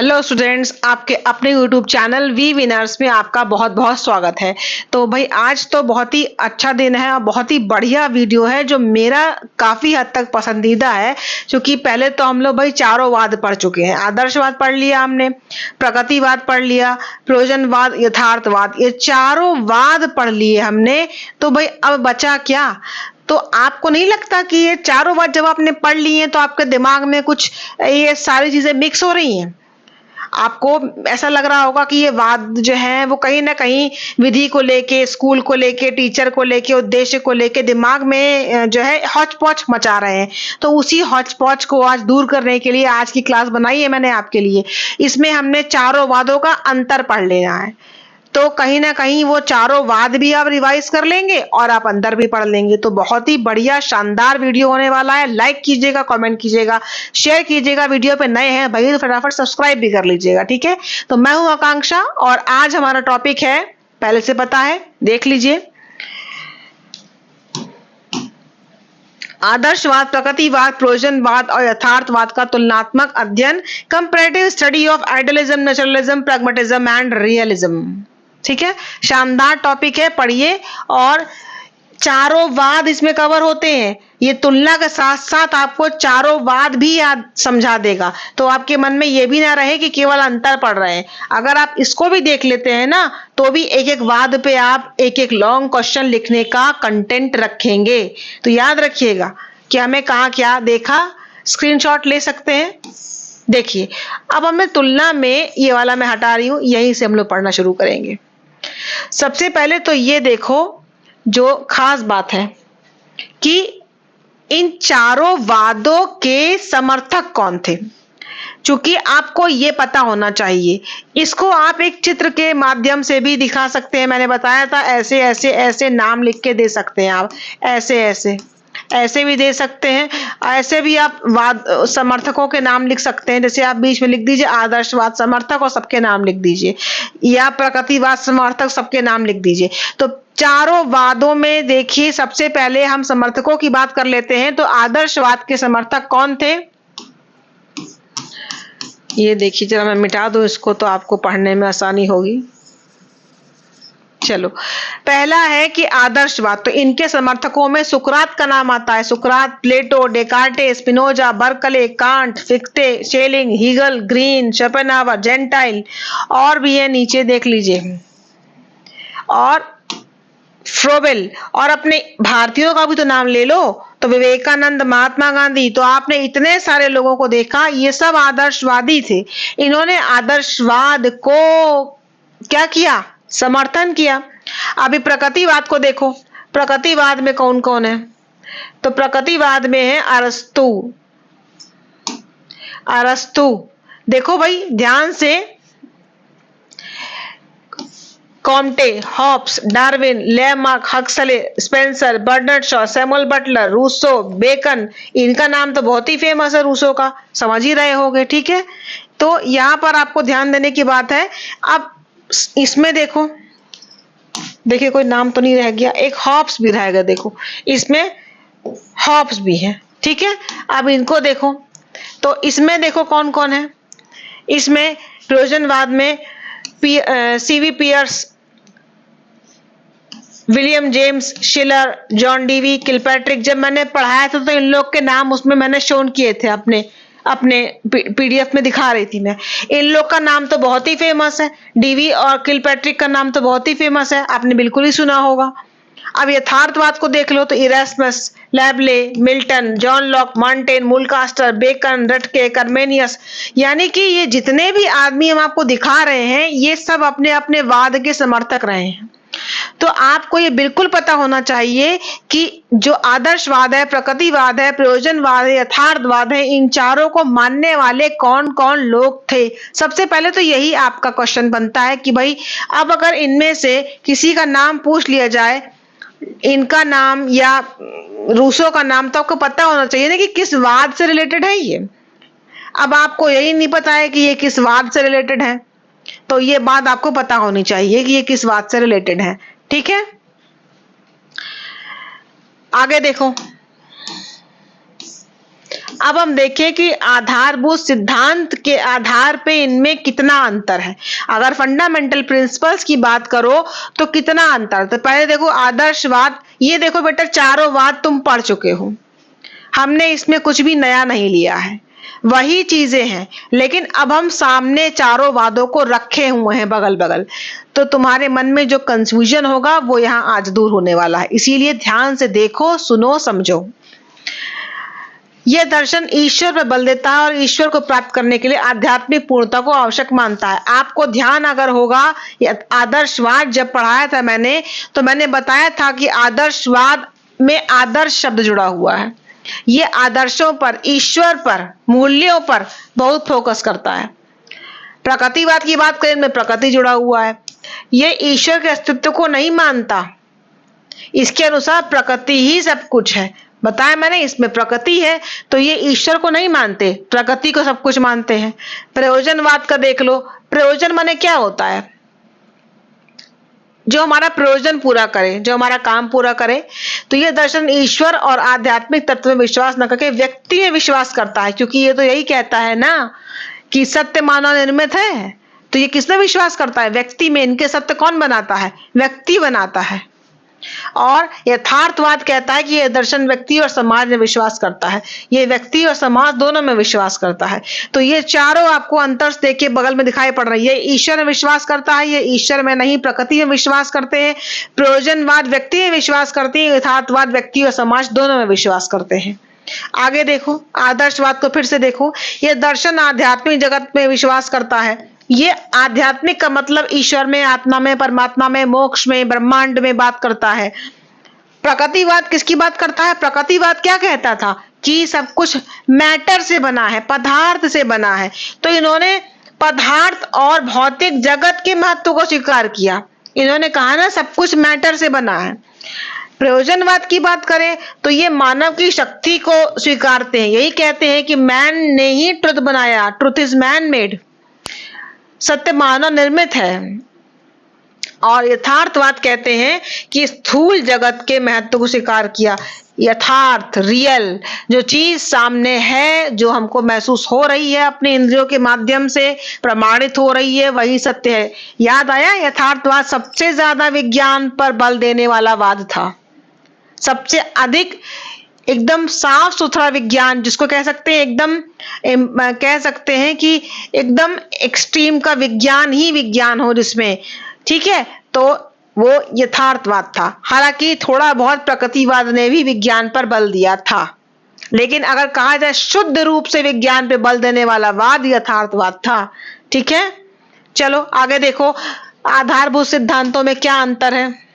Hello students, आपके अपने YouTube channel we winners में आपका बहुत बहुत स्वागत है। तो भाई आज तो बहुत ही अच्छा दिन है और बहुत ही बढ़िया वीडियो है जो मेरा काफ़ी हद तक पसंदीदा है। क्योंकि पहले तो हम लोग भाई चारों वाद पढ़ चुके हैं। आदर्शवाद पढ़ लिया हमने, प्रगतिवाद पढ़ लिया, प्रयोजनवाद, यथार्थवाद, ये चारों वाद पढ़ लिए हमने। तो भाई अब बचा क्या? तो आपको नहीं लगता कि ये चारों वाद जब आपने पढ़ लिए हैं तो आपके दिमाग में कुछ ये सारी चीजें मिक्स हो रही हैं? आपको ऐसा लग रहा होगा कि ये वाद जो है वो कहीं ना कहीं विधि को लेके, स्कूल को लेके, टीचर को लेके, उद्देश्य को लेके दिमाग में जो है हौच पौच मचा रहे हैं। तो उसी हौच पौच को आज दूर करने के लिए आज की क्लास बनाई है मैंने आपके लिए। इसमें हमने चारों वादों का अंतर पढ़ लेना है। तो कहीं ना कहीं वो चारों वाद भी आप रिवाइज कर लेंगे और आप अंदर भी पढ़ लेंगे। तो बहुत ही बढ़िया शानदार वीडियो होने वाला है। लाइक कीजिएगा, कमेंट कीजिएगा, शेयर कीजिएगा। वीडियो पे नए हैं भाई तो फटाफट सब्सक्राइब भी कर लीजिएगा, ठीक है? तो मैं हूं आकांक्षा और आज हमारा टॉपिक है, पहले से पता है, देख लीजिए, आदर्शवाद, प्रकृतिवाद, प्रयोजनवाद और यथार्थवाद का तुलनात्मक अध्ययन, comparative study of idealism, naturalism, pragmatism and realism. ठीक है, शानदार टॉपिक है, पढ़िए। और चारों वाद इसमें कवर होते हैं। ये तुलना के साथ साथ आपको चारों वाद भी याद समझा देगा। तो आपके मन में ये भी ना रहे कि केवल अंतर पढ़ रहे हैं। अगर आप इसको भी देख लेते हैं ना तो भी एक एक वाद पे आप एक एक लॉन्ग क्वेश्चन लिखने का कंटेंट रखेंगे। तो याद रखिएगा कि हमें कहाँ क्या देखा, स्क्रीनशॉट ले सकते हैं। देखिए, अब हमें तुलना में, ये वाला मैं हटा रही हूं, यहीं से हम लोग पढ़ना शुरू करेंगे। सबसे पहले तो ये देखो, जो खास बात है कि इन चारों वादों के समर्थक कौन थे। चूंकि आपको ये पता होना चाहिए, इसको आप एक चित्र के माध्यम से भी दिखा सकते हैं। मैंने बताया था ऐसे ऐसे ऐसे नाम लिख के दे सकते हैं आप, ऐसे ऐसे ऐसे भी दे सकते हैं। ऐसे भी आप वाद समर्थकों के नाम लिख सकते हैं। जैसे आप बीच में लिख दीजिए आदर्शवाद समर्थक और सबके नाम लिख दीजिए, या प्रकृतिवाद समर्थक, सबके नाम लिख दीजिए। तो चारों वादों में देखिए, सबसे पहले हम समर्थकों की बात कर लेते हैं। तो आदर्शवाद के समर्थक कौन थे? ये देखिए, जरा मैं मिटा दूं इसको तो आपको पढ़ने में आसानी होगी। चलो, पहला है कि आदर्शवाद। तो इनके समर्थकों में सुकरात का नाम आता है। सुकरात, Plato, Descartes, Spinoza, Berkeley, Kant, Fichte, Schelling, Hegel, Green, Schopenhauer, Gentile और भी है, नीचे देख लीजिए, और फ्रोबेल। और अपने भारतीयों का भी तो नाम ले लो, तो विवेकानंद, महात्मा गांधी। तो आपने इतने सारे लोगों को देखा, ये सब आदर्शवादी थे। इन्होंने आदर्शवाद को क्या किया? समर्थन किया। अभी प्रकृतिवाद को देखो, प्रकृतिवाद में कौन कौन है? तो प्रकृतिवाद में है अरस्तु। अरस्तु देखो भाई ध्यान से, Comte, Hobbes, Darwin, Lamarck, Huxley, Spencer, Bernard Shaw, Samuel Butler, Rousseau, Bacon. इनका नाम तो बहुत ही फेमस है, रूसो का, समझ ही रहे होंगे, ठीक है? तो यहां पर आपको ध्यान देने की बात है। अब इसमें देखो, देखिए कोई नाम तो नहीं रह गया, एक हॉब्स भी रहेगा। देखो इसमें हॉब्स भी है, ठीक है? अब इनको देखो, तो इसमें देखो कौन कौन है। इसमें प्रयोजनवाद में CV piers, William James, शिलर, John Dewey, Kilpatrick. जब मैंने पढ़ाया था तो इन लोग के नाम उसमें मैंने शोन किए थे, अपने पीडीएफ में दिखा रही थी मैं। इन लोग का नाम तो बहुत ही फेमस है, डीवी और किलपैट्रिक का नाम तो बहुत ही फेमस है, आपने बिल्कुल ही सुना होगा। अब यथार्थवाद को देख लो, तो Erasmus, Rabelais, Milton, John Locke, Montaigne, Mulcaster, Bacon, Ratke, Comenius. यानी कि ये जितने भी आदमी हम आपको दिखा रहे हैं, ये सब अपने अपने वाद के समर्थक रहे हैं। तो आपको ये बिल्कुल पता होना चाहिए कि जो आदर्शवाद है, प्रकृतिवाद है, प्रयोजनवाद है, यथार्थवाद है, इन चारों को मानने वाले कौन कौन लोग थे। सबसे पहले तो यही आपका क्वेश्चन बनता है कि भाई अब अगर इनमें से किसी का नाम पूछ लिया जाए, इनका नाम या रूसो का नाम, तो आपको पता होना चाहिए ना कि किस वाद से रिलेटेड है ये। अब आपको यही नहीं पता है कि ये किस वाद से रिलेटेड है, तो ये बात आपको पता होनी चाहिए कि ये किस बात से रिलेटेड है, ठीक है? आगे देखो, अब हम देखें कि आधारभूत सिद्धांत के आधार पे इनमें कितना अंतर है। अगर फंडामेंटल प्रिंसिपल्स की बात करो तो कितना अंतर। तो पहले देखो आदर्शवाद, ये देखो बेटा चारों वाद तुम पढ़ चुके हो, हमने इसमें कुछ भी नया नहीं लिया है, वही चीजें हैं, लेकिन अब हम सामने चारों वादों को रखे हुए हैं बगल बगल, तो तुम्हारे मन में जो कंफ्यूजन होगा वो यहाँ आज दूर होने वाला है। इसीलिए ध्यान से देखो, सुनो, समझो। यह दर्शन ईश्वर पर बल देता है और ईश्वर को प्राप्त करने के लिए आध्यात्मिक पूर्णता को आवश्यक मानता है। आपको ध्यान अगर होगा, आदर्शवाद जब पढ़ाया था मैंने, तो मैंने बताया था कि आदर्शवाद में आदर्श शब्द जुड़ा हुआ है। ये आदर्शों पर, ईश्वर पर, मूल्यों पर बहुत फोकस करता है। प्रकृतिवाद की बात करें, इनमें प्रकृति जुड़ा हुआ है। ये ईश्वर के अस्तित्व को नहीं मानता, इसके अनुसार प्रकृति ही सब कुछ है। बताया मैंने, इसमें प्रकृति है, तो ये ईश्वर को नहीं मानते, प्रकृति को सब कुछ मानते हैं। प्रयोजनवाद का देख लो, प्रयोजन माने क्या होता है? जो हमारा प्रयोजन पूरा करे, जो हमारा काम पूरा करे। तो ये दर्शन ईश्वर और आध्यात्मिक तत्व में विश्वास न करके व्यक्ति में विश्वास करता है, क्योंकि ये तो यही कहता है ना कि सत्य मानव निर्मित है। तो ये किसमें विश्वास करता है? व्यक्ति में। इनके सत्य कौन बनाता है? व्यक्ति बनाता है। और यथार्थवाद कहता है कि यह दर्शन व्यक्ति और समाज में विश्वास करता है, ये व्यक्ति और समाज दोनों में विश्वास करता है। तो ये चारों आपको अंतर देखिए बगल में दिखाई पड़ रही है। ये ईश्वर में विश्वास करता है, ये ईश्वर में नहीं, प्रकृति में विश्वास करते हैं। प्रयोजनवाद व्यक्ति में विश्वास करती है, यथार्थवाद व्यक्ति और समाज दोनों में विश्वास करते हैं। आगे देखो, आदर्शवाद को फिर से देखो। यह दर्शन आध्यात्मिक जगत में विश्वास करता है। ये आध्यात्मिक का मतलब ईश्वर में, आत्मा में, परमात्मा में, मोक्ष में, ब्रह्मांड में बात करता है। प्रकृतिवाद किसकी बात करता है? प्रकृतिवाद क्या कहता था कि सब कुछ मैटर से बना है, पदार्थ से बना है। तो इन्होंने पदार्थ और भौतिक जगत के महत्व को स्वीकार किया। इन्होंने कहा ना सब कुछ मैटर से बना है। प्रयोजनवाद की बात करें तो ये मानव की शक्ति को स्वीकारते हैं, यही कहते हैं कि मैन ने ही ट्रुथ बनाया, ट्रुथ इज मैन मेड, सत्य मानव निर्मित है। और यथार्थवाद कहते हैं कि स्थूल जगत के महत्व को स्वीकार किया। यथार्थ, रियल, जो चीज सामने है, जो हमको महसूस हो रही है, अपने इंद्रियों के माध्यम से प्रमाणित हो रही है, वही सत्य है। याद आया, यथार्थवाद सबसे ज्यादा विज्ञान पर बल देने वाला वाद था। सबसे अधिक एकदम साफ सुथरा विज्ञान, जिसको कह सकते हैं एकदम, कह सकते हैं कि एकदम एक्सट्रीम का विज्ञान ही विज्ञान हो जिसमें, ठीक है, तो वो यथार्थवाद था। हालांकि थोड़ा बहुत प्रकृतिवाद ने भी विज्ञान पर बल दिया था, लेकिन अगर कहा जाए शुद्ध रूप से विज्ञान पे बल देने वाला वाद यथार्थवाद था। ठीक है, चलो आगे देखो, आधारभूत सिद्धांतों में क्या अंतर है।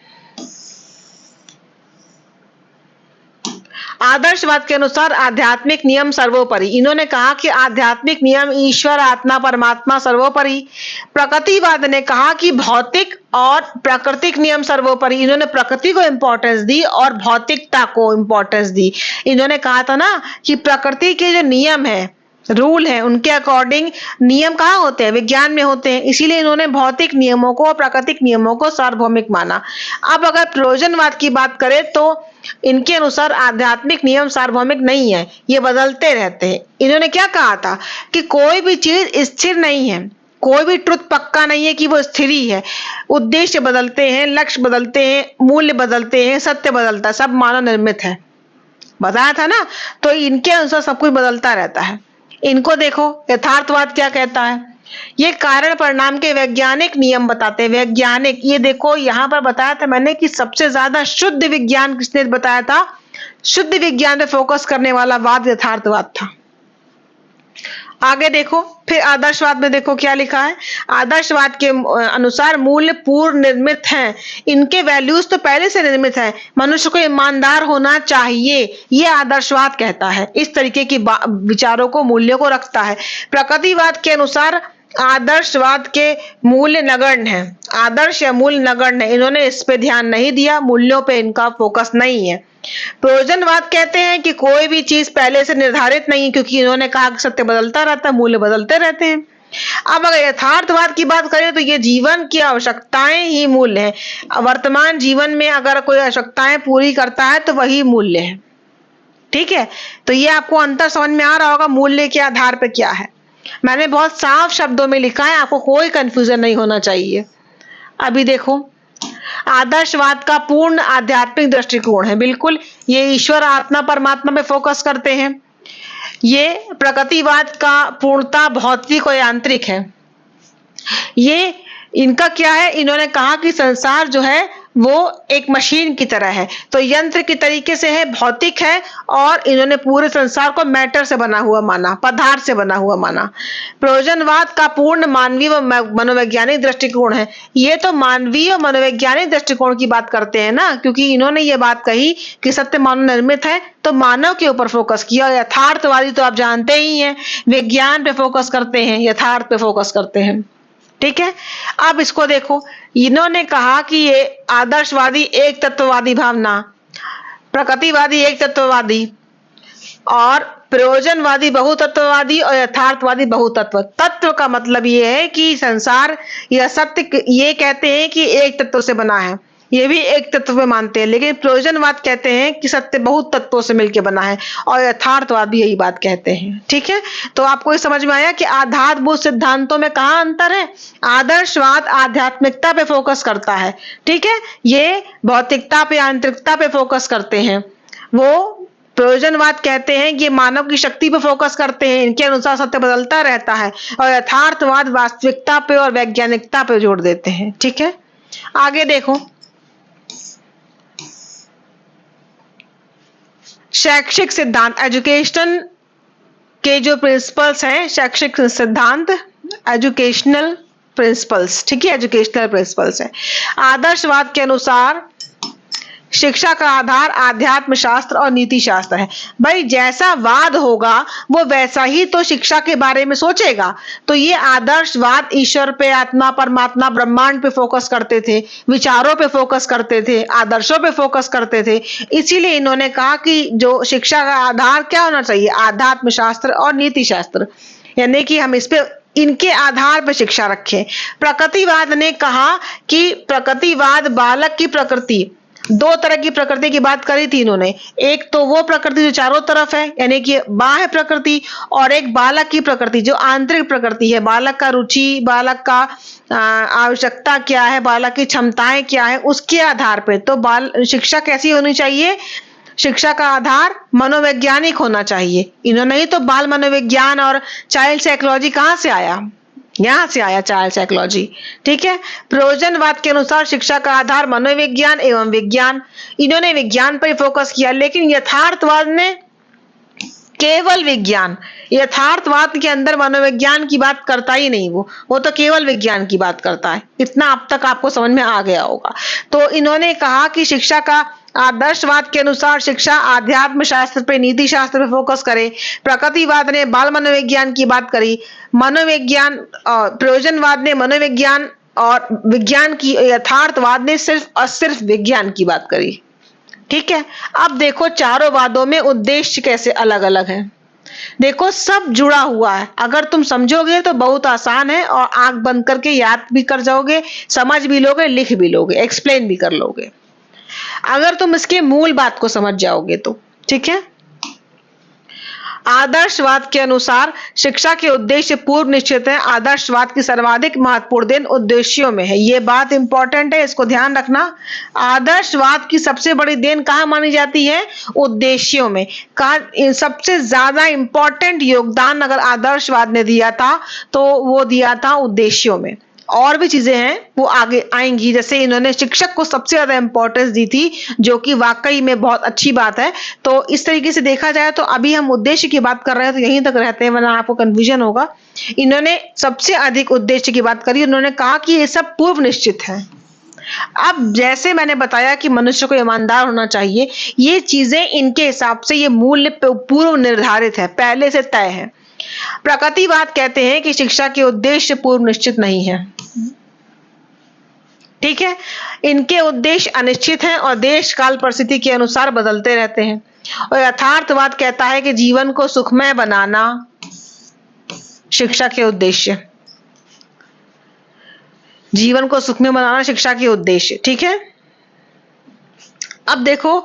आदर्शवाद के अनुसार आध्यात्मिक नियम सर्वोपरि। इन्होंने कहा कि आध्यात्मिक नियम, ईश्वर, आत्मा, परमात्मा सर्वोपरि। प्रकृतिवाद ने कहा कि भौतिक और प्राकृतिक नियम सर्वोपरि। इन्होंने प्रकृति को इंपॉर्टेंस दी और भौतिकता को इंपॉर्टेंस दी। इन्होंने कहा था ना कि प्रकृति के जो नियम है, रूल है, उनके अकॉर्डिंग नियम कहाँ होते हैं? विज्ञान में होते हैं। इसीलिए इन्होंने भौतिक नियमों को और प्राकृतिक नियमों को सार्वभौमिक माना। अब अगर प्रयोजनवाद की बात करें तो इनके अनुसार आध्यात्मिक नियम सार्वभौमिक नहीं है, ये बदलते रहते हैं। इन्होंने क्या कहा था कि कोई भी चीज स्थिर नहीं है, कोई भी ट्रुथ पक्का नहीं है कि वो स्थिर ही है। उद्देश्य बदलते हैं, लक्ष्य बदलते हैं, मूल्य बदलते हैं, सत्य बदलता है, सब मानव निर्मित है। बताया था ना, तो इनके अनुसार सब कुछ बदलता रहता है। इनको देखो, यथार्थवाद क्या कहता है, ये कारण परिणाम के वैज्ञानिक नियम बताते हैं। वैज्ञानिक, ये देखो यहां पर बताया था मैंने कि सबसे ज्यादा शुद्ध विज्ञान किसने बताया था? शुद्ध विज्ञान पे फोकस करने वाला वाद यथार्थवाद था। आगे देखो, फिर आदर्शवाद में देखो क्या लिखा है। आदर्शवाद के अनुसार मूल्य पूर्व निर्मित हैं, इनके वैल्यूज तो पहले से निर्मित है। मनुष्य को ईमानदार होना चाहिए, ये आदर्शवाद कहता है। इस तरीके की विचारों को, मूल्यों को रखता है। प्रकृतिवाद के अनुसार आदर्शवाद के मूल्य नगण्य है, आदर्श या मूल्य नगण्य है। इन्होंने इस पे ध्यान नहीं दिया, मूल्यों पे इनका फोकस नहीं है। प्रयोजनवाद कहते हैं कि कोई भी चीज पहले से निर्धारित नहीं, क्योंकि इन्होंने कहा कि सत्य बदलता रहता है, मूल्य बदलते रहते हैं। अब अगर यथार्थवाद की बात करें तो ये जीवन की आवश्यकताएं ही मूल्य है। वर्तमान जीवन में अगर कोई आवश्यकताएं पूरी करता है तो वही मूल्य है। ठीक है, तो ये आपको अंतर समझ में आ रहा होगा मूल्य के आधार पे क्या है। मैंने बहुत साफ शब्दों में लिखा है, आपको कोई कंफ्यूजन नहीं होना चाहिए। अभी देखो, आदर्शवाद का पूर्ण आध्यात्मिक दृष्टिकोण है, बिल्कुल ये ईश्वर आत्मा परमात्मा पे फोकस करते हैं। ये प्रकृतिवाद का पूर्णता भौतिक और यांत्रिक है। ये इनका क्या है, इन्होंने कहा कि संसार जो है वो एक मशीन की तरह है, तो यंत्र की तरीके से है, भौतिक है, और इन्होंने पूरे संसार को मैटर से बना हुआ माना, पदार्थ से बना हुआ माना। प्रयोजनवाद का पूर्ण मानवीय व मनोवैज्ञानिक दृष्टिकोण है। ये तो मानवीय और मनोवैज्ञानिक दृष्टिकोण की बात करते हैं ना, क्योंकि इन्होंने ये बात कही कि सत्य मानव निर्मित है, तो मानव के ऊपर फोकस किया। यथार्थवादी तो आप जानते ही हैं, विज्ञान पे फोकस करते हैं, यथार्थ पे फोकस करते हैं। ठीक है, अब इसको देखो, इन्होंने कहा कि ये आदर्शवादी एक तत्ववादी भावना, प्रकृतिवादी एक तत्ववादी, और प्रयोजनवादी बहुतत्ववादी, और यथार्थवादी बहुतत्व। तत्व का मतलब ये है कि संसार या सत्य, ये कहते हैं कि एक तत्व से बना है, ये भी एक तत्व में मानते हैं, लेकिन प्रयोजनवाद कहते हैं कि सत्य बहुत तत्वों से मिलकर बना है, और यथार्थवाद भी यही बात कहते हैं। ठीक है, तो आपको ये समझ में आया कि आधारभूत सिद्धांतों में कहाँ अंतर है। आदर्शवाद आध्यात्मिकता पे फोकस करता है, ठीक है, ये भौतिकता पे, यांत्रिकता पे फोकस करते हैं। वो प्रयोजनवाद कहते हैं कि मानव की शक्ति पे फोकस करते हैं, इनके अनुसार सत्य बदलता रहता है, और यथार्थवाद वास्तविकता पे और वैज्ञानिकता पे जोर देते हैं। ठीक है, आगे देखो, शैक्षिक सिद्धांत, एजुकेशन के जो प्रिंसिपल्स हैं, शैक्षिक सिद्धांत, एजुकेशनल प्रिंसिपल्स, ठीक है, एजुकेशनल प्रिंसिपल्स है। आदर्शवाद के अनुसार शिक्षा का आधार आध्यात्म शास्त्र और नीति शास्त्र है। भाई जैसा वाद होगा वो वैसा ही तो शिक्षा के बारे में सोचेगा। तो ये आदर्शवाद ईश्वर पे, आत्मा परमात्मा ब्रह्मांड पे फोकस करते थे, विचारों पे फोकस करते थे, आदर्शों पे फोकस करते थे। इसीलिए इन्होंने कहा कि जो शिक्षा का आधार क्या होना चाहिए, आध्यात्म शास्त्र और नीति शास्त्र, यानी कि हम इस पे, इनके आधार पर शिक्षा रखें। प्रकृतिवाद ने कहा कि प्रकृतिवाद बालक की प्रकृति, दो तरह की प्रकृति की बात करी थी इन्होंने, एक तो वो प्रकृति जो चारों तरफ है, यानी कि बाह्य प्रकृति, और एक बालक की प्रकृति जो आंतरिक प्रकृति है। बालक का रुचि, बालक का आवश्यकता क्या है, बालक की क्षमताएं क्या है, उसके आधार पे तो बाल शिक्षा कैसी होनी चाहिए। शिक्षा का आधार मनोवैज्ञानिक होना चाहिए। इन्होंने ही तो बाल मनोविज्ञान और चाइल्ड साइकोलॉजी कहाँ से आया, यहां से आया चाइल्ड साइकोलॉजी। ठीक है, प्रयोजनवाद के अनुसार शिक्षा का आधार मनोविज्ञान एवं विज्ञान, इन्होंने विज्ञान पर फोकस किया। लेकिन यथार्थवाद ने केवल विज्ञान, यथार्थवाद के अंदर मनोविज्ञान की बात करता ही नहीं, वो तो केवल विज्ञान की बात करता है। इतना अब तक आपको समझ में आ गया होगा। तो इन्होंने कहा कि शिक्षा का आदर्शवाद के अनुसार शिक्षा आध्यात्म शास्त्र पे, नीति शास्त्र पे फोकस करे। प्रकृतिवाद ने बाल मनोविज्ञान की बात करी, मनोविज्ञान प्रयोजनवाद ने मनोविज्ञान और विज्ञान की, यथार्थवाद ने सिर्फ और सिर्फ विज्ञान की बात करी। ठीक है, अब देखो चारों वादों में उद्देश्य कैसे अलग अलग है। देखो सब जुड़ा हुआ है, अगर तुम समझोगे तो बहुत आसान है, और आंख बंद करके याद भी कर जाओगे, समझ भी लोगे, लिख भी लोगे, एक्सप्लेन भी कर लोगे, अगर तुम इसके मूल बात को समझ जाओगे तो। ठीक है, आदर्शवाद के अनुसार शिक्षा के उद्देश्य पूर्व निश्चित है। आदर्शवाद की सर्वाधिक महत्वपूर्ण देन उद्देश्यों में है, ये बात इंपॉर्टेंट है, इसको ध्यान रखना। आदर्शवाद की सबसे बड़ी देन कहाँ मानी जाती है, उद्देश्यों में। कहा सबसे ज्यादा इंपॉर्टेंट योगदान अगर आदर्शवाद ने दिया था तो वो दिया था उद्देश्यों में। और भी चीजें हैं वो आगे आएंगी, जैसे इन्होंने शिक्षक को सबसे ज्यादा इंपॉर्टेंस दी थी, जो कि वाकई में बहुत अच्छी बात है। तो इस तरीके से देखा जाए तो अभी हम उद्देश्य की बात कर रहे हैं तो यहीं तक रहते हैं, वरना आपको कंफ्यूजन होगा। इन्होंने सबसे अधिक उद्देश्य की बात करी, उन्होंने कहा कि ये सब पूर्व निश्चित है। अब जैसे मैंने बताया कि मनुष्य को ईमानदार होना चाहिए, ये चीजें इनके हिसाब से ये मूल्य पूर्व निर्धारित है, पहले से तय है। प्रकृतिवाद कहते हैं कि शिक्षा के उद्देश्य पूर्व निश्चित नहीं है। ठीक है, इनके उद्देश्य अनिश्चित हैं और देश काल परिस्थिति के अनुसार बदलते रहते हैं। और यथार्थवाद कहता है कि जीवन को सुखमय बनाना शिक्षा के उद्देश्य, जीवन को सुखमय बनाना शिक्षा के उद्देश्य। ठीक है, अब देखो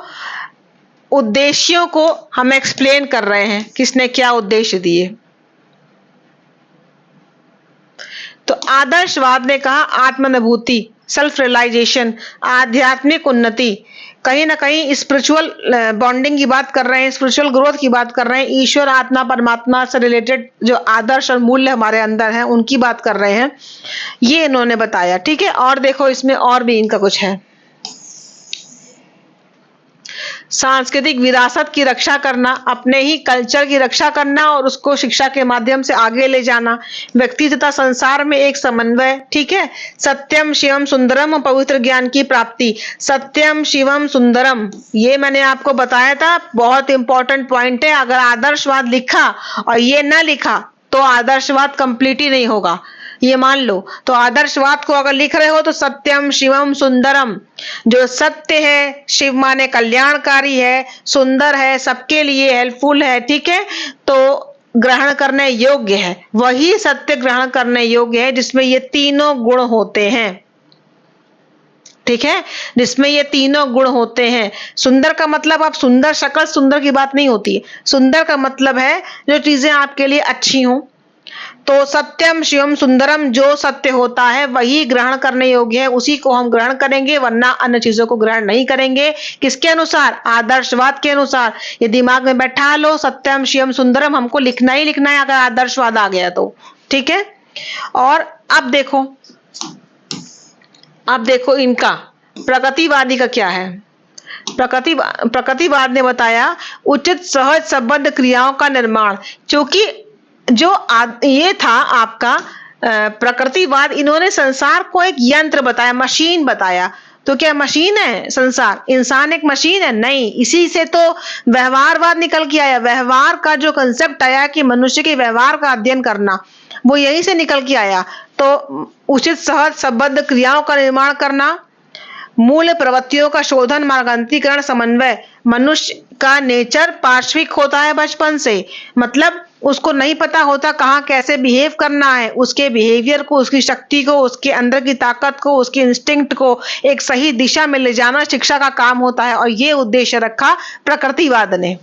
उद्देश्यों को हम एक्सप्लेन कर रहे हैं, किसने क्या उद्देश्य दिए। तो आदर्शवाद ने कहा आत्मानुभूति, सेल्फ रियलाइजेशन, आध्यात्मिक उन्नति, कहीं ना कहीं स्पिरिचुअल बॉन्डिंग की बात कर रहे हैं, स्पिरिचुअल ग्रोथ की बात कर रहे हैं, ईश्वर आत्मा परमात्मा से रिलेटेड जो आदर्श और मूल्य हमारे अंदर हैं उनकी बात कर रहे हैं, ये इन्होंने बताया। ठीक है, और देखो इसमें और भी इनका कुछ है। सांस्कृतिक विरासत की रक्षा करना, अपने ही कल्चर की रक्षा करना और उसको शिक्षा के माध्यम से आगे ले जाना, व्यक्ति तथा संसार में एक समन्वय। ठीक है, सत्यम शिवम सुंदरम, पवित्र ज्ञान की प्राप्ति। सत्यम शिवम सुंदरम, ये मैंने आपको बताया था, बहुत इंपॉर्टेंट पॉइंट है। अगर आदर्शवाद लिखा और ये ना लिखा तो आदर्शवाद कंप्लीट ही नहीं होगा, ये मान लो। तो आदर्शवाद को अगर लिख रहे हो तो सत्यम शिवम सुंदरम, जो सत्य है, शिव माने कल्याणकारी है, सुंदर है, सबके लिए हेल्पफुल है। ठीक है, तो ग्रहण करने योग्य है, वही सत्य ग्रहण करने योग्य है जिसमें ये तीनों गुण होते हैं। ठीक है, जिसमें ये तीनों गुण होते हैं। सुंदर का मतलब आप सुंदर शक्ल सुंदर की बात नहीं होती है, सुंदर का मतलब है जो चीजें आपके लिए अच्छी हों। तो सत्यम शिवम सुंदरम, जो सत्य होता है वही ग्रहण करने योग्य है, उसी को हम ग्रहण करेंगे, वरना अन्य चीजों को ग्रहण नहीं करेंगे। किसके अनुसार? आदर्शवाद के अनुसार। ये दिमाग में बैठा लो, सत्यम शिवम सुंदरम हमको लिखना ही लिखना है अगर आदर्शवाद आ गया तो। ठीक है, और अब देखो इनका प्रगतिवादी का क्या है। प्रगतिवाद ने बताया उचित सहज संबद्ध क्रियाओं का निर्माण। क्योंकि जो ये था आपका प्रकृतिवाद, इन्होंने संसार को एक यंत्र बताया, मशीन बताया। तो क्या मशीन है संसार? इंसान एक मशीन है? नहीं। इसी से तो व्यवहारवाद निकल के आया। व्यवहार का जो कंसेप्ट आया कि मनुष्य के व्यवहार का अध्ययन करना, वो यहीं से निकल के आया। तो उचित सहज संबद्ध क्रियाओं का निर्माण करना, मूल प्रवृत्तियों का शोधन, मार्गांतरीकरण, समन्वय। मनुष्य का नेचर पार्श्विक होता है बचपन से, मतलब उसको नहीं पता होता कहाँ कैसे बिहेव करना है। उसके बिहेवियर को, उसकी शक्ति को, उसके अंदर की ताकत को, उसके इंस्टिंक्ट को एक सही दिशा में ले जाना शिक्षा का काम होता है, और ये उद्देश्य रखा प्रकृतिवाद ने।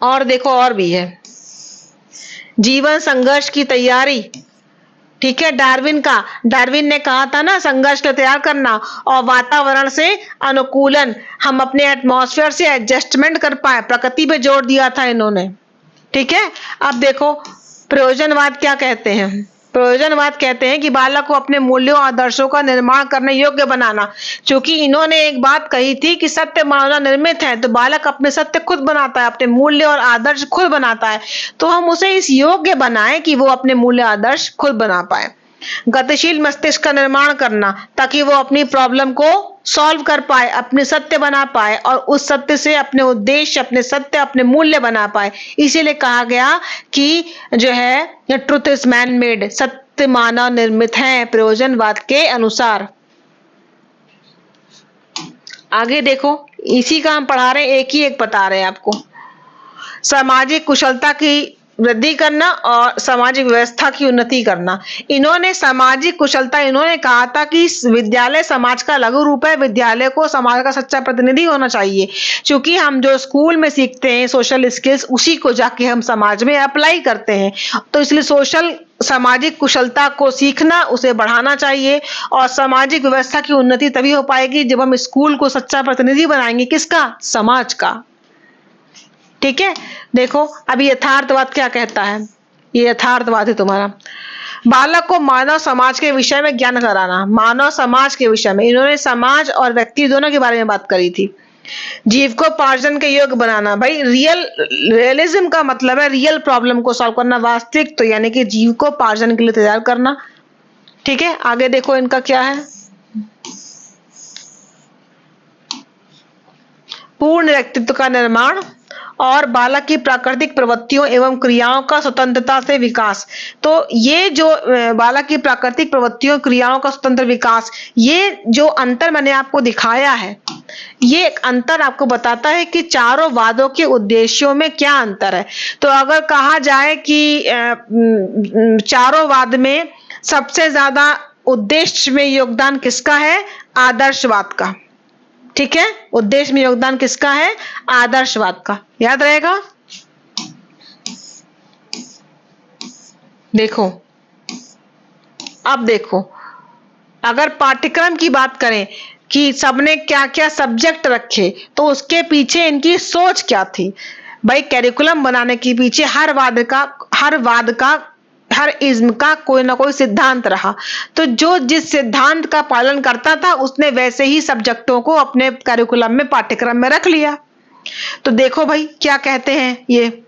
और देखो और भी है, जीवन संघर्ष की तैयारी। ठीक है, डार्विन ने कहा था ना, संघर्ष को तैयार करना और वातावरण से अनुकूलन, हम अपने एटमॉस्फेयर से एडजस्टमेंट कर पाए, प्रकृति पे जोर दिया था इन्होंने। ठीक है, अब देखो प्रयोजनवाद क्या कहते हैं। प्रयोजनवाद कहते हैं कि बालक को अपने मूल्यों आदर्शों का निर्माण करने योग्य बनाना। क्योंकि इन्होंने एक बात कही थी कि सत्य मानव निर्मित है, तो बालक अपने सत्य खुद बनाता है, अपने मूल्य और आदर्श खुद बनाता है। तो हम उसे इस योग्य बनाएं कि वो अपने मूल्य आदर्श खुद बना पाए। गतिशील मस्तिष्क का निर्माण करना, ताकि वो अपनी प्रॉब्लम को सॉल्व कर पाए, अपने सत्य बना पाए और उस सत्य से अपने उद्देश्य, अपने सत्य, अपने मूल्य बना पाए। इसीलिए कहा गया कि जो है ट्रुथ इज मैन मेड, सत्य मानव निर्मित है प्रयोजनवाद के अनुसार। आगे देखो, इसी का हम पढ़ा रहे हैं, एक ही एक बता रहे हैं आपको। सामाजिक कुशलता की वृद्धि करना और सामाजिक व्यवस्था की उन्नति करना। इन्होंने सामाजिक कुशलता, इन्होंने कहा था कि विद्यालय समाज का लघु रूप है, विद्यालय को समाज का सच्चा प्रतिनिधि होना चाहिए। क्योंकि हम जो स्कूल में सीखते हैं सोशल स्किल्स, उसी को जाके हम समाज में अप्लाई करते हैं। तो इसलिए सोशल सामाजिक कुशलता को सीखना, उसे बढ़ाना चाहिए। और सामाजिक व्यवस्था की उन्नति तभी हो पाएगी जब हम स्कूल को सच्चा प्रतिनिधि बनाएंगे। किसका? समाज का। ठीक है, देखो अभी यथार्थवाद क्या कहता है। ये यथार्थवाद है तुम्हारा। बालक को मानव समाज के विषय में ज्ञान कराना। मानव समाज के विषय में इन्होंने समाज और व्यक्ति दोनों के बारे में बात करी थी। जीविकोपार्जन के योग्य बनाना। भाई रियलिज्म का मतलब है रियल प्रॉब्लम को सॉल्व करना, वास्तविक, तो यानी कि जीविकोपार्जन के लिए तैयार करना। ठीक है, आगे देखो इनका क्या है। पूर्ण व्यक्तित्व का निर्माण और बालक की प्राकृतिक प्रवृत्तियों एवं क्रियाओं का स्वतंत्रता से विकास। तो ये जो बालक की प्राकृतिक प्रवृत्तियों क्रियाओं का स्वतंत्र विकास, ये जो अंतर मैंने आपको दिखाया है, ये एक अंतर आपको बताता है कि चारों वादों के उद्देश्यों में क्या अंतर है। तो अगर कहा जाए कि चारों वाद में सबसे ज्यादा उद्देश्य में योगदान किसका है? आदर्शवाद का। ठीक है, उद्देश्य में योगदान किसका है? आदर्शवाद का, याद रहेगा। देखो, अब देखो, अगर पाठ्यक्रम की बात करें कि सबने क्या क्या सब्जेक्ट रखे, तो उसके पीछे इनकी सोच क्या थी। भाई कैरिकुलम बनाने के पीछे हर वाद का हर इज्म का कोई ना कोई सिद्धांत रहा, तो जो जिस सिद्धांत का पालन करता था उसने वैसे ही सब्जेक्टों को अपने कैरिकुलम में, पाठ्यक्रम में रख लिया। तो देखो भाई क्या कहते हैं ये,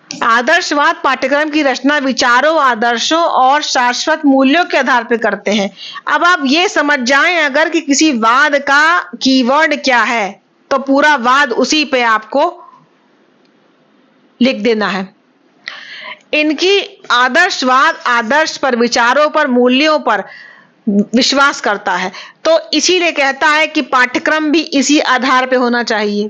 आदर्शवाद पाठ्यक्रम की रचना विचारों, आदर्शों और शाश्वत मूल्यों के आधार पर करते हैं। अब आप ये समझ जाएं अगर कि किसी वाद का कीवर्ड क्या है, तो पूरा वाद उसी पे आपको लिख देना है। इनकी आदर्शवाद आदर्श पर, विचारों पर, मूल्यों पर विश्वास करता है, तो इसीलिए कहता है कि पाठ्यक्रम भी इसी आधार पे होना चाहिए।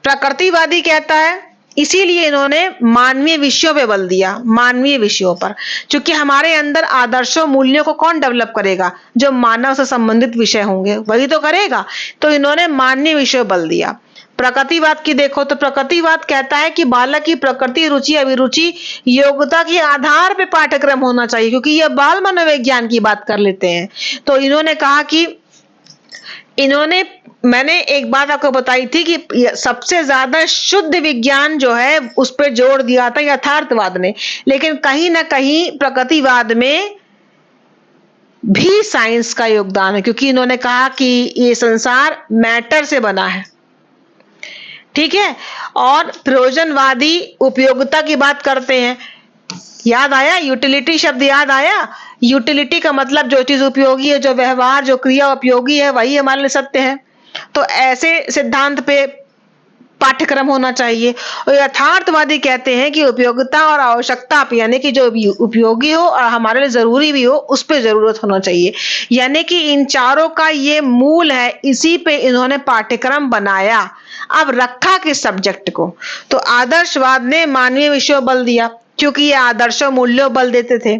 प्रकृतिवादी कहता है, इसीलिए इन्होंने मानवीय विषयों पे बल दिया, मानवीय विषयों पर, क्योंकि हमारे अंदर आदर्शों, मूल्यों को कौन डेवलप करेगा? जो मानव से संबंधित विषय होंगे वही तो करेगा, तो इन्होंने मानवीय विषयों बल दिया। प्रकृतिवाद की देखो तो प्रकृतिवाद कहता है कि बालक की प्रकृति, रुचि, अभिरुचि, योग्यता के आधार पे पाठ्यक्रम होना चाहिए, क्योंकि ये बाल मनोविज्ञान की बात कर लेते हैं। तो इन्होंने कहा कि मैंने एक बात आपको बताई थी कि सबसे ज्यादा शुद्ध विज्ञान जो है उस पर जोर दिया था यथार्थवाद ने, लेकिन कहीं ना कहीं प्रकृतिवाद में भी साइंस का योगदान है, क्योंकि इन्होंने कहा कि ये संसार मैटर से बना है, ठीक है। और प्रयोजनवादी उपयोगिता की बात करते हैं। याद आया यूटिलिटी शब्द, याद आया? यूटिलिटी का मतलब जो चीज उपयोगी है, जो व्यवहार, जो क्रिया उपयोगी है, वही हमारे लिए सत्य है। तो ऐसे सिद्धांत पे पाठ्यक्रम होना चाहिए। और यथार्थवादी कहते हैं कि उपयोगिता और आवश्यकता पे, यानी कि जो उपयोगी हो और हमारे लिए जरूरी भी हो, उस पे जरूरत होना चाहिए। यानी कि इन चारों का ये मूल है, इसी पे इन्होंने पाठ्यक्रम बनाया। अब रखा किस सब्जेक्ट को? तो आदर्शवाद ने मानवीय विषयों बल दिया, क्योंकि ये आदर्शों, मूल्यों बल देते थे।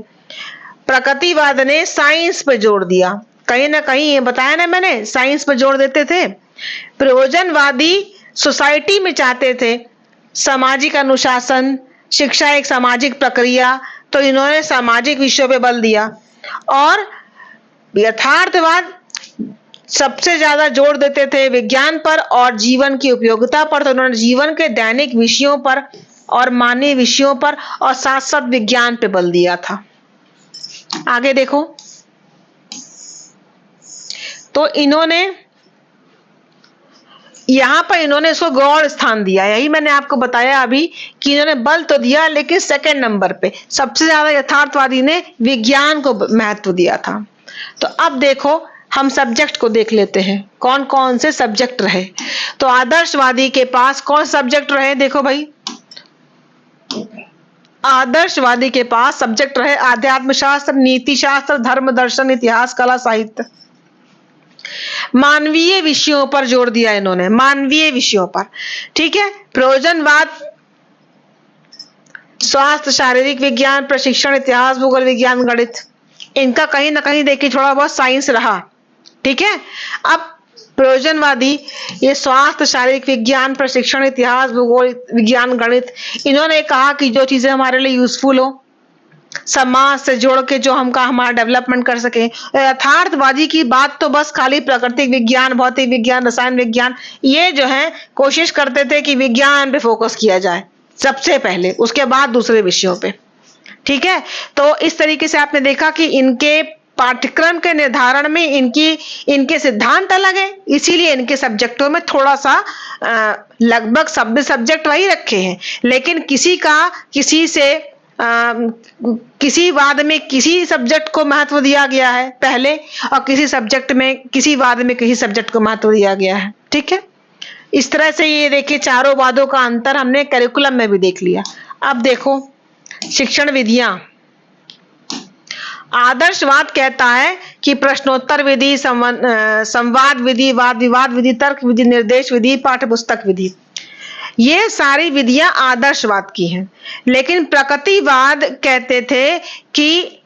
प्रकृतिवाद ने साइंस पे जोर दिया, कहीं ना कहीं ये बताया ना मैंने, साइंस पे जोर देते थे। प्रयोजनवादी सोसाइटी में चाहते थे सामाजिक अनुशासन, शिक्षा एक सामाजिक प्रक्रिया, तो इन्होंने सामाजिक विषयों पे बल दिया। और यथार्थवाद सबसे ज्यादा जोर देते थे विज्ञान पर और जीवन की उपयोगिता पर, तो उन्होंने जीवन के दैनिक विषयों पर और मानवीय विषयों पर और साथ साथ विज्ञान पे बल दिया था। आगे देखो, तो इन्होंने यहां पर इन्होंने इसको गौण स्थान दिया। यही मैंने आपको बताया अभी कि इन्होंने बल तो दिया, लेकिन सेकंड नंबर पे सबसे ज्यादा यथार्थवादी ने विज्ञान को महत्व दिया था। तो अब देखो हम सब्जेक्ट को देख लेते हैं, कौन कौन से सब्जेक्ट रहे। तो आदर्शवादी के पास कौन सब्जेक्ट रहे? देखो भाई, आदर्शवादी के पास सब्जेक्ट रहे आध्यात्म शास्त्र, नीति शास्त्र, धर्म, दर्शन, इतिहास, कला, साहित्य। मानवीय विषयों पर जोर दिया इन्होंने, मानवीय विषयों पर, ठीक है। प्रयोजनवाद स्वास्थ्य, शारीरिक विज्ञान, प्रशिक्षण, इतिहास, भूगोल, विज्ञान, गणित, इनका कहीं ना कहीं देखिए थोड़ा बहुत साइंस रहा, ठीक है। अब प्रयोजनवादी ये स्वास्थ्य, शारीरिक विज्ञान, प्रशिक्षण, इतिहास, भूगोल, विज्ञान, गणित, इन्होंने कहा कि जो चीजें हमारे लिए यूजफुल हो, समाज से जोड़ के जो हमारा डेवलपमेंट कर सके। यथार्थवादी की बात तो बस खाली प्राकृतिक विज्ञान, भौतिक विज्ञान, रसायन विज्ञान, ये जो है कोशिश करते थे कि विज्ञान पे फोकस किया जाए सबसे पहले, उसके बाद दूसरे विषयों पे, ठीक है। तो इस तरीके से आपने देखा कि इनके पाठ्यक्रम के निर्धारण में इनके सिद्धांत अलग है, इसीलिए इनके सब्जेक्टों में थोड़ा सा लगभग सब सब्जेक्ट वही रखे हैं, लेकिन किसी वाद में किसी सब्जेक्ट को महत्व दिया गया है पहले, और किसी वाद में किसी सब्जेक्ट को महत्व दिया गया है, ठीक है। इस तरह से ये देखिए चारों वादों का अंतर हमने करिकुलम में भी देख लिया। अब देखो शिक्षण विधियां। आदर्शवाद कहता है कि प्रश्नोत्तर विधि, संवाद विधि, वाद विवाद विधि, तर्क विधि, निर्देश विधि, पाठ्य पुस्तक विधि, ये सारी विधियां आदर्शवाद की हैं। लेकिन प्रकृतिवाद कहते थे कि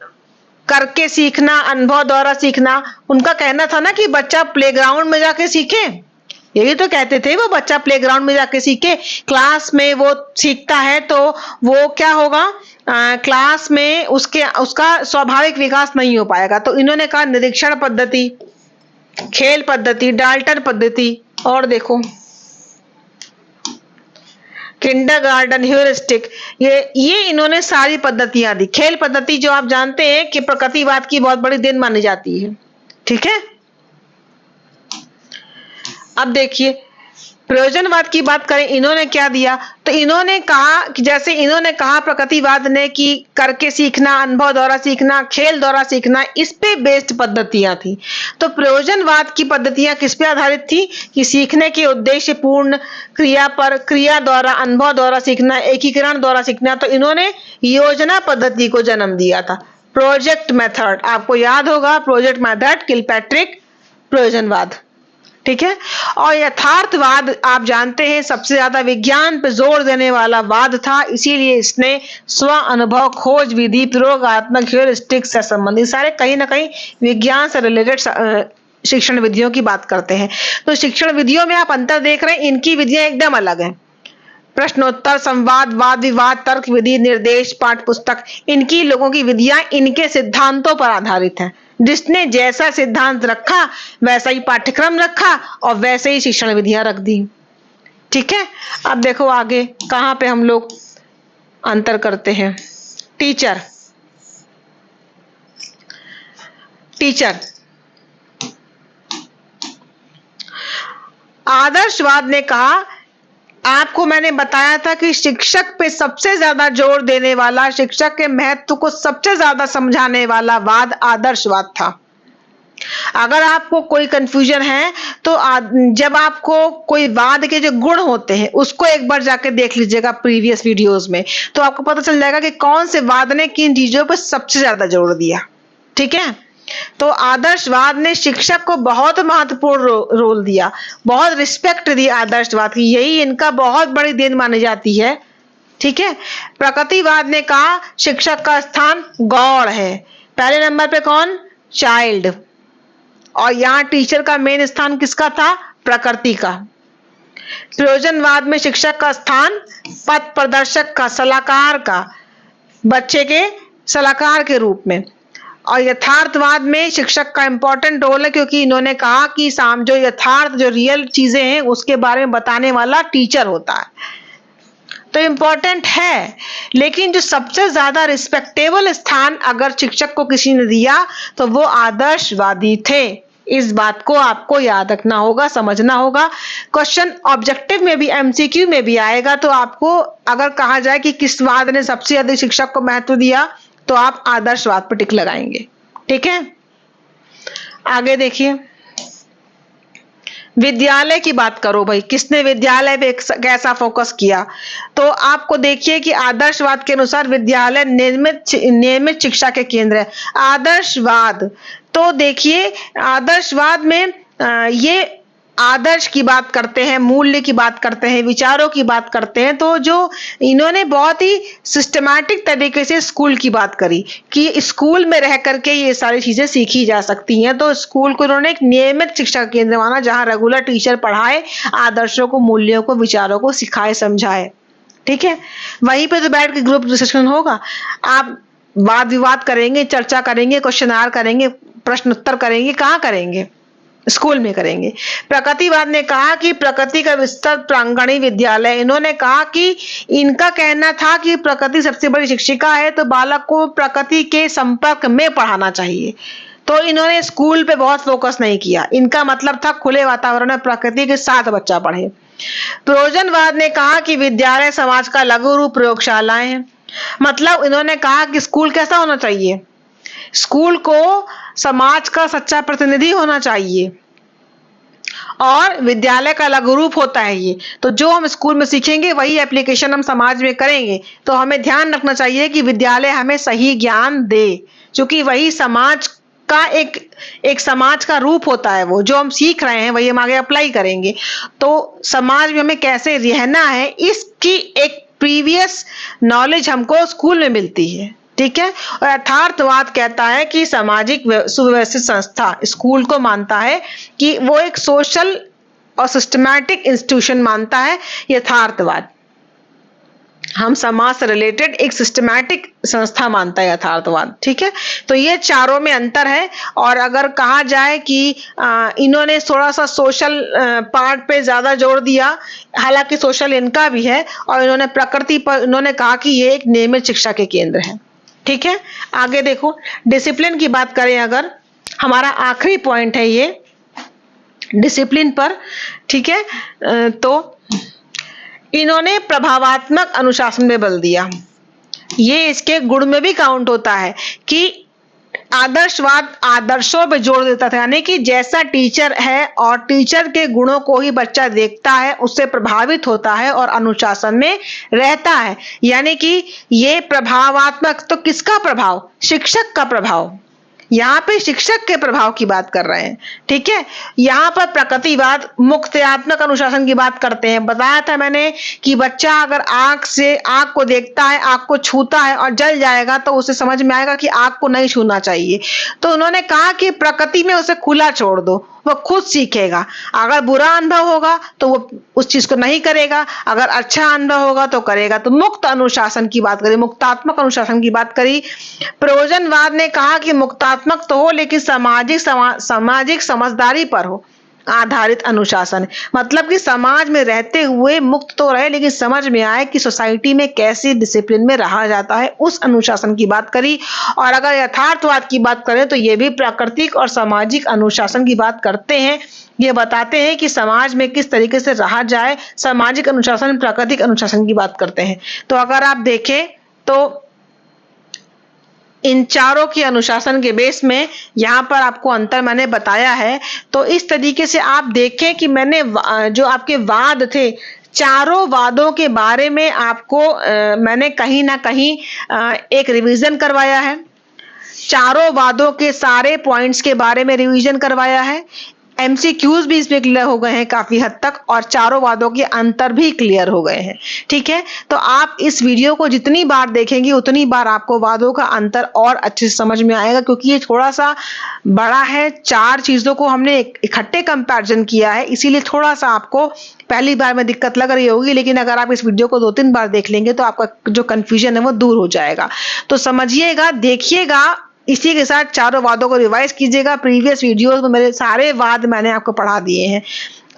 करके सीखना, अनुभव द्वारा सीखना। उनका कहना था ना कि बच्चा प्लेग्राउंड में जाके सीखे, यही तो कहते थे वो, बच्चा प्लेग्राउंड में जाके सीखे। क्लास में वो सीखता है तो वो क्या होगा, क्लास में उसका स्वाभाविक विकास नहीं हो पाएगा। तो इन्होंने कहा निरीक्षण पद्धति, खेल पद्धति, डाल्टन पद्धति, और देखो किंडरगार्टन, ह्यूरिस्टिक, ये इन्होंने सारी पद्धतियां दी। खेल पद्धति जो आप जानते हैं कि प्रकृतिवाद की बहुत बड़ी देन मानी जाती है, ठीक है। अब देखिए प्रयोजनवाद की बात करें, इन्होंने क्या दिया, तो इन्होंने कहा कि जैसे इन्होंने कहा प्रकृतिवाद ने कि करके सीखना, अनुभव द्वारा सीखना, खेल द्वारा सीखना, इस पे बेस्ड पद्धतियां थी। तो प्रयोजनवाद की पद्धतियां किस पे आधारित थी कि सीखने के उद्देश्य पूर्ण क्रिया पर, क्रिया द्वारा, अनुभव द्वारा सीखना, एकीकरण द्वारा सीखना। तो इन्होंने योजना पद्धति को जन्म दिया था, प्रोजेक्ट मेथड, आपको याद होगा प्रोजेक्ट मेथड, किलपैट्रिक, प्रयोजनवाद, ठीक है। और यथार्थवाद आप जानते हैं सबसे ज्यादा विज्ञान पर जोर देने वाला वाद था, इसीलिए इसने स्व अनुभव, खोज विधि, प्रयोगात्मक, ह्यूरिस्टिक से संबंधित सारे कहीं ना कहीं विज्ञान से रिलेटेड शिक्षण विधियों की बात करते हैं। तो शिक्षण विधियों में आप अंतर देख रहे हैं, इनकी विधियां एकदम अलग हैं। प्रश्नोत्तर, संवाद, वाद विवाद, तर्क विधि, निर्देश, पाठ पुस्तक, इनकी लोगों की विधियां इनके सिद्धांतों पर आधारित है। जिसने जैसा सिद्धांत रखा वैसा ही पाठ्यक्रम रखा और वैसे ही शिक्षण विधियां रख दी, ठीक है। अब देखो आगे कहां पे हम लोग अंतर करते हैं। टीचर, आदर्शवाद ने कहा, आपको मैंने बताया था कि शिक्षक पे सबसे ज्यादा जोर देने वाला, शिक्षक के महत्व को सबसे ज्यादा समझाने वाला वाद आदर्शवाद था। अगर आपको कोई कंफ्यूजन है तो जब आपको कोई वाद के जो गुण होते हैं उसको एक बार जाके देख लीजिएगा प्रीवियस वीडियोस में, तो आपको पता चल जाएगा कि कौन से वाद ने किन चीजों पर सबसे ज्यादा जोर दिया, ठीक है। तो आदर्शवाद ने शिक्षक को बहुत महत्वपूर्ण रोल दिया, बहुत रिस्पेक्ट दी आदर्शवाद की, यही इनका बहुत बड़ी देन मानी जाती है, ठीक है। प्रकृतिवाद ने कहा शिक्षक का स्थान गौड़ है, पहले नंबर पे कौन, चाइल्ड, और यहाँ टीचर का मेन स्थान किसका था, प्रकृति का। प्रयोजनवाद में शिक्षक का स्थान पथ प्रदर्शक का, सलाहकार का, बच्चे के सलाहकार के रूप में। और यथार्थवाद में शिक्षक का इंपॉर्टेंट रोल है, क्योंकि इन्होंने कहा कि जो यथार्थ, जो रियल चीजें हैं उसके बारे में बताने वाला टीचर होता है, तो इंपॉर्टेंट है। लेकिन जो सबसे ज्यादा रिस्पेक्टेबल स्थान अगर शिक्षक को किसी ने दिया तो वो आदर्शवादी थे। इस बात को आपको याद रखना होगा, समझना होगा। क्वेश्चन ऑब्जेक्टिव में भी, एमसीक्यू में भी आएगा, तो आपको अगर कहा जाए कि किस वाद ने सबसे अधिक शिक्षक को महत्व दिया तो आप आदर्शवाद पर टिक लगाएंगे, ठीक है। आगे देखिए विद्यालय की बात करो भाई, किसने विद्यालय पे कैसा फोकस किया, तो आपको देखिए कि आदर्शवाद के अनुसार विद्यालय नियमित शिक्षा के केंद्र है। आदर्शवाद, तो देखिए आदर्शवाद में ये आदर्श की बात करते हैं, मूल्य की बात करते हैं, विचारों की बात करते हैं। तो जो इन्होंने बहुत ही सिस्टमैटिक तरीके से स्कूल की बात करी कि स्कूल में रह करके ये सारी चीजें सीखी जा सकती हैं, तो स्कूल को इन्होंने एक नियमित शिक्षा केंद्र माना जहां रेगुलर टीचर पढ़ाए, आदर्शों को, मूल्यों को, विचारों को सिखाए, समझाए, ठीक है। वहीं पे तो बैठ के ग्रुप डिस्कशन होगा, आप वाद विवाद करेंगे, चर्चा करेंगे, क्वेश्चन करेंगे, प्रश्न उत्तर करेंगे, कहाँ करेंगे, स्कूल में करेंगे। प्रकृतिवाद ने कहा कि प्रकृति का विस्तृत प्रांगणिक विद्यालय, इन्होंने कहा कि इनका कहना था कि प्रकृति सबसे बड़ी शिक्षिका है, तो बालक को प्रकृति के संपर्क में पढ़ाना चाहिए। तो इन्होंने स्कूल पे बहुत फोकस नहीं किया, इनका मतलब था खुले वातावरण में प्रकृति के साथ बच्चा पढ़े। प्रयोजनवाद ने कहा कि विद्यालय समाज का लघु रूप प्रयोगशालाएं हैं, मतलब इन्होंने कहा कि स्कूल कैसा होना चाहिए, स्कूल को समाज का सच्चा प्रतिनिधि होना चाहिए और विद्यालय का लघु रूप होता है ये। तो जो हम स्कूल में सीखेंगे वही एप्लीकेशन हम समाज में करेंगे। तो हमें ध्यान रखना चाहिए कि विद्यालय हमें सही ज्ञान दे, क्योंकि वही समाज का एक समाज का रूप होता है। वो जो हम सीख रहे हैं वही हम आगे अप्लाई करेंगे। तो समाज में हमें कैसे रहना है इसकी एक प्रीवियस नॉलेज हमको स्कूल में मिलती है। ठीक है। और यथार्थवाद कहता है कि सामाजिक सुव्यवस्थित संस्था स्कूल को मानता है कि वो एक सोशल और सिस्टमैटिक इंस्टीट्यूशन मानता है यथार्थवाद। हम समाज से रिलेटेड एक सिस्टमैटिक संस्था मानता है यथार्थवाद। ठीक है, तो ये चारों में अंतर है। और अगर कहा जाए कि इन्होंने थोड़ा सा सोशल पार्ट पे ज्यादा जोर दिया, हालांकि सोशल इनका भी है, और इन्होंने प्रकृति पर इन्होंने कहा कि ये एक नियमित शिक्षा के केंद्र है। ठीक है, आगे देखो, डिसिप्लिन की बात करें अगर, हमारा आखिरी पॉइंट है ये डिसिप्लिन पर। ठीक है, तो इन्होंने प्रभावात्मक अनुशासन में बल दिया। ये इसके गुण में भी काउंट होता है कि आदर्शवाद आदर्शों पे जोर देता था, यानी कि जैसा टीचर है और टीचर के गुणों को ही बच्चा देखता है, उससे प्रभावित होता है और अनुशासन में रहता है। यानी कि ये प्रभावात्मक, तो किसका प्रभाव? शिक्षक का प्रभाव। यहाँ पे शिक्षक के प्रभाव की बात कर रहे हैं। ठीक है, यहाँ पर प्रकृतिवाद मुक्त्यात्मक अनुशासन की बात करते हैं। बताया था मैंने कि बच्चा अगर आग को देखता है, आग को छूता है और जल जाएगा, तो उसे समझ में आएगा कि आग को नहीं छूना चाहिए। तो उन्होंने कहा कि प्रकृति में उसे खुला छोड़ दो, वो खुद सीखेगा। अगर बुरा अनुभव होगा तो वो उस चीज को नहीं करेगा, अगर अच्छा अनुभव होगा तो करेगा। तो मुक्त अनुशासन की बात करी, मुक्तात्मक अनुशासन की बात करी। प्रयोजनवाद ने कहा कि मुक्तात्मक तो हो, लेकिन सामाजिक समझदारी पर हो आधारित अनुशासन। मतलब कि समाज में रहते हुए मुक्त तो रहे, लेकिन समझ में आए कि सोसाइटी में कैसे डिसिप्लिन में रहा जाता है, उस अनुशासन की बात करी। और अगर यथार्थवाद की बात करें तो ये भी प्राकृतिक और सामाजिक अनुशासन की बात करते हैं। ये बताते हैं कि समाज में किस तरीके से रहा जाए। सामाजिक अनुशासन, प्राकृतिक अनुशासन की बात करते हैं। तो अगर आप देखें तो इन चारों के अनुशासन के बेस में यहाँ पर आपको अंतर मैंने बताया है। तो इस तरीके से आप देखें कि मैंने जो आपके वाद थे, चारों वादों के बारे में आपको मैंने कहीं ना कहीं एक रिवीजन करवाया है। चारों वादों के सारे पॉइंट्स के बारे में रिवीजन करवाया है। एमसीक्यूज भी इसमें क्लियर हो गए हैं काफी हद तक, और चारों वादों के अंतर भी क्लियर हो गए हैं। ठीक है, तो आप इस वीडियो को जितनी बार देखेंगे उतनी बार आपको वादों का अंतर और अच्छे से समझ में आएगा, क्योंकि ये थोड़ा सा बड़ा है। 4 चीजों को हमने इकट्ठे कंपैरिजन किया है, इसीलिए थोड़ा सा आपको पहली बार में दिक्कत लग रही होगी, लेकिन अगर आप इस वीडियो को 2-3 बार देख लेंगे तो आपका जो कंफ्यूजन है वो दूर हो जाएगा। तो समझिएगा, देखिएगा, इसी के साथ चारों वादों को रिवाइज कीजिएगा। प्रीवियस वीडियोस में मेरे सारे वाद मैंने आपको पढ़ा दिए हैं।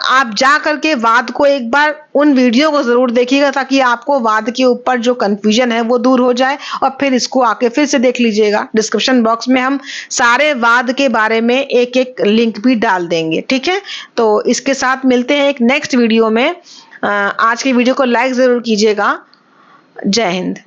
आप जा करके वाद को एक बार उन वीडियो को जरूर देखिएगा, ताकि आपको वाद के ऊपर जो कंफ्यूजन है वो दूर हो जाए, और फिर इसको आके फिर से देख लीजिएगा। डिस्क्रिप्शन बॉक्स में हम सारे वाद के बारे में एक लिंक भी डाल देंगे। ठीक है, तो इसके साथ मिलते हैं एक नेक्स्ट वीडियो में। आज की वीडियो को लाइक जरूर कीजिएगा। जय हिंद।